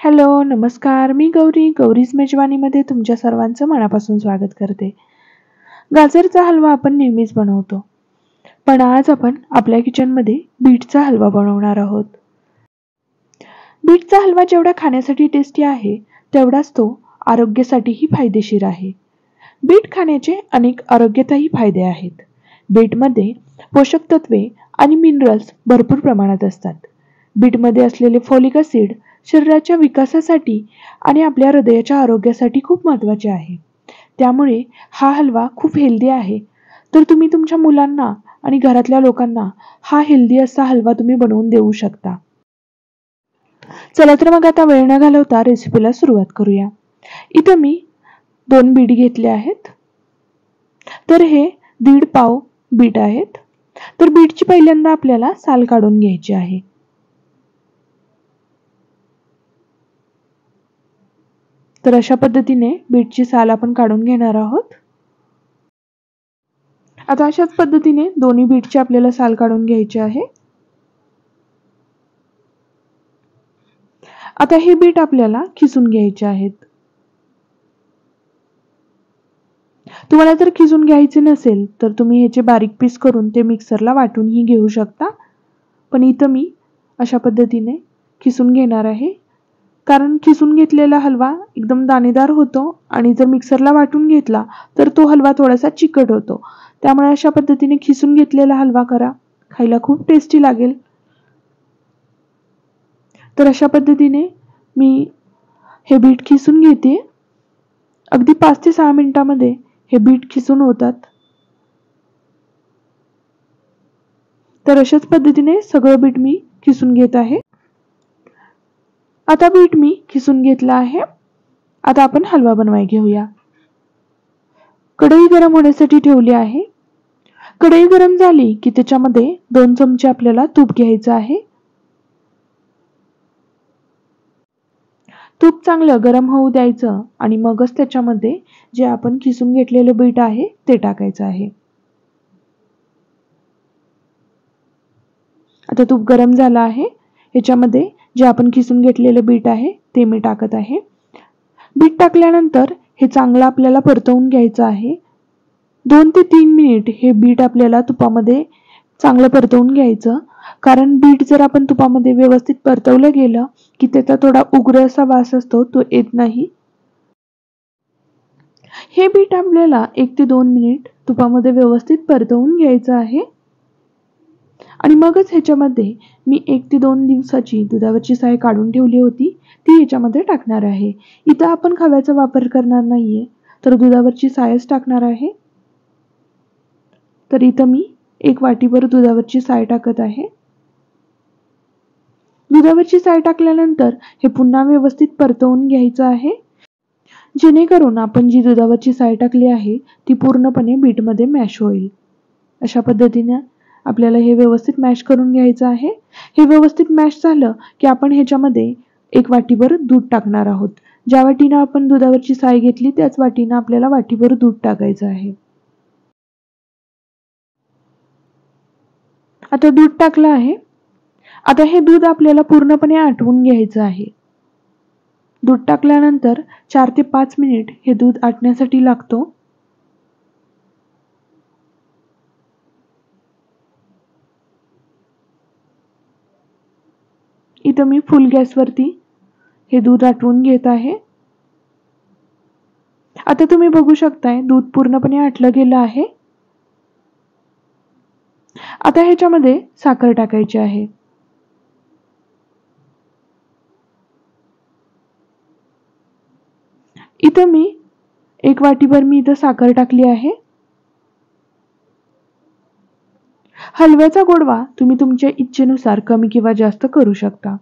Hello, नमस्कार. मी गौरीज मेजवानीमध्ये तुमच्या सर्वांचं मनापासून स्वागत करते. गाजरचा हलवा आपण नेहमीच बनवतो, पण आज आपण आपल्या किचनमध्ये बीटचा हलवा बनवणार आहोत. बीटचा हलवा जेवढा खाण्यासाठी टेस्टी आहे, तेवढाच तो आरोग्यासाठीही फायदेशीर आहे. बीट खाण्याचे अनेक आरोग्यातही फायदे आहेत. बीटमध्ये पोषक तत्वे आणि मिनरल्स भरपूर प्रमाणात असतात. बीटमध्ये असलेले फॉलिक ॲसिड शरीराच्या विकासासाठी आणि आपल्या हृदयाच्या आरोग्यासाठी खूप महत्त्वाचे आहे. त्यामुळे हा हलवा खूप हेल्दी आहे. तर तुम्ही तुमच्या मुलांना आणि घरातल्या लोकांना हा हेल्दी असा हलवा तुम्ही बनवून देऊ शकता. चला तर मग आता वेळ न घालवता रेसिपीला सुरुवात करूया. इथं मी 2 बीट घेतले आहेत. तर हे 1.5 पाव बीट आहेत. तर बीटची पहिल्यांदा आपल्याला साल काढून घ्यायची आहे. तर अशा पद्धतीने बीटची साल आपण काढून घेणार आहोत. आता अशाच पद्धतीने दोन्ही बीटची आपल्याला साल काढून घ्यायची आहे. आता हे बीट आपल्याला खिसून घ्यायचे आहेत. तुम्हाला जर खिसून घ्यायचे नसेल तर तुम्ही ह्याचे बारीक पीस करून ते मिक्सरला वाटूनही घेऊ शकता. पण इथं मी अशा पद्धतीने खिसून घेणार आहे. कारण खिसून घेतलेला हलवा एकदम दाणेदार होतो आणि जर मिक्सरला वाटून घेतला तर तो हलवा थोडासा चिकट होतो. त्यामुळे अशा पद्धतीने खिसून घेतलेला हलवा करा, खायला खूप टेस्टी लागेल. तर अशा पद्धतीने मी हे बीट खिसून घेते. अगदी 5 ते 6 मिनिटांमध्ये हे बीट खिसून होतात. तर अशाच पद्धतीने सगळं बीट मी खिसून घेत आहे. आता बीट मी खिसून घेतला आहे. आता आपण हलवा बनवायला घेऊया. कढई गरम होण्यासाठी ठेवली आहे. कढई गरम झाली की त्याच्यामध्ये 2 चमचे आपल्याला तूप घ्यायचं आहे. तूप चांगलं गरम होऊ द्यायचं आणि मगच त्याच्यामध्ये जे आपण खिसून घेतलेलं बीट आहे ते टाकायचं आहे. आता तूप गरम झालं आहे. ह्याच्यामध्ये जे आपण खिसून घेतलेलं बीट आहे ते मी टाकत आहे. बीट टाकल्यानंतर हे चांगलं आपल्याला परतवून घ्यायचं आहे. 2 ते 3 मिनिट हे बीट आपल्याला तुपामध्ये चांगलं परतवून घ्यायचं. कारण बीट जर आपण तुपामध्ये व्यवस्थित परतवलं गेलं की त्याचा थोडा उग्र असा वास असतो, तो येत नाही. हे बीट आपल्याला 1 ते 2 मिनिट तुपामध्ये व्यवस्थित परतवून घ्यायचं आहे. आणि मगच ह्याच्यामध्ये मी 1 ते 2 दिवसाची दुधावरची साय काढून ठेवली होती ती ह्याच्यामध्ये टाकणार आहे. इथं आपण खव्याचा वापर करणार नाहीये, तर दुधावरची सायच टाकणार आहे. तर इथं मी 1 वाटीभर दुधावरची साय टाकत आहे. दुधावरची साय टाकल्यानंतर हे पुन्हा व्यवस्थित परतवून घ्यायचं आहे, जेणेकरून आपण जी दुधावरची साय टाकली आहे ती पूर्णपणे बीटमध्ये मॅश होईल. अशा पद्धतीने आपल्याला हे व्यवस्थित मॅश करून घ्यायचं आहे. हे व्यवस्थित मॅश झालं की आपण ह्याच्यामध्ये 1 वाटीभर दूध टाकणार आहोत. ज्या वाटीनं आपण दुधावरची साय घेतली त्याच वाटीनं आपल्याला वाटीभर दूध टाकायचं आहे. आता दूध टाकलं आहे. आता हे दूध आपल्याला पूर्णपणे आटवून घ्यायचं आहे. दूध टाकल्यानंतर 4 ते 5 मिनिट हे दूध आटण्यासाठी लागतो. इथं मी फुल गॅसवरती हे दूध आटवून घेत आहे. आता तुम्ही बघू शकताय दूध पूर्णपणे आटलं गेलं आहे. आता ह्याच्यामध्ये साखर टाकायची आहे. इथं मी 1 वाटीभर मी इथं साखर टाकली आहे. हलव्याचा गोडवा तुम्ही तुमच्या इच्छेनुसार कमी किंवा जास्त करू शकता.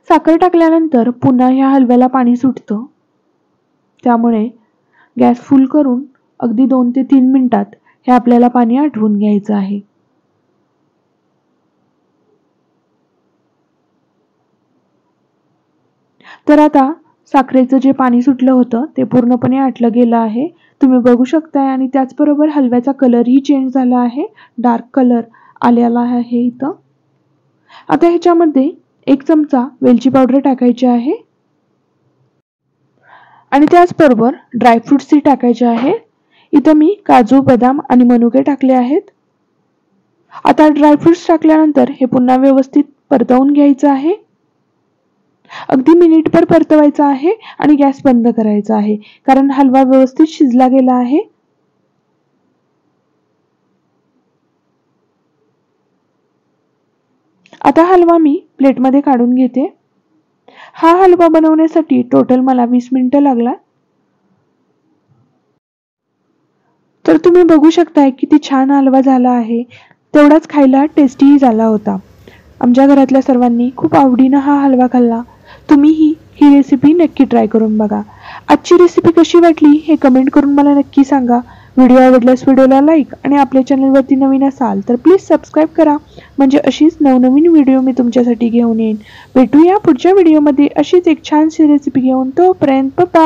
साखर टाकल्यानंतर पुन्हा ह्या हलव्याला पाणी सुटतं. त्यामुळे गॅस फुल करून अगदी 2 ते 3 मिनिटात हे आपल्याला पाणी आटवून घ्यायचं आहे. तर आता साखरेचं जे पाणी सुटलं होतं ते पूर्णपणे आटलं गेलं आहे. तुम्ही बघू शकताय आणि त्याचबरोबर हलव्याचा कलरही चेंज झाला आहे. डार्क कलर आलेला आहे इथं. आता ह्याच्यामध्ये 1 चमचा वेलची पावडर टाकायची आहे आणि त्याचबरोबर ड्रायफ्रुट्सही टाकायचे आहे. इथं मी काजू, बदाम आणि मनुके टाकले आहेत. आता ड्रायफ्रुट्स टाकल्यानंतर हे पुन्हा व्यवस्थित परतवून घ्यायचं आहे. अगदी मिनिटभर परतवायचा आहे आणि गॅस बंद करायचा आहे, कारण हलवा व्यवस्थित शिजला गेला आहे. आता हलवा मी प्लेटमध्ये काढून घेते. हा हलवा बनवण्यासाठी टोटल मला 20 मिनिटं लागला. तर तुम्ही बघू शकताय किती छान हलवा झाला आहे. तेवढाच खायला टेस्टीही झाला होता. आमच्या घरातल्या सर्वांनी खूप आवडीनं हा हलवा खाल्ला. तुम्हीही ही रेसिपी नक्की ट्राय करून बघा. आजची रेसिपी कशी वाटली हे कमेंट करून मला नक्की सांगा. व्हिडिओ आवडल्यास व्हिडिओला लाईक आणि आपल्या चॅनलवरती नवीन असाल तर प्लीज सबस्क्राईब करा, म्हणजे अशीच नवनवीन व्हिडिओ मी तुमच्यासाठी घेऊन येईन. भेटूया पुढच्या व्हिडिओमध्ये अशीच एक छानशी रेसिपी घेऊन. तोपर्यंत बाय.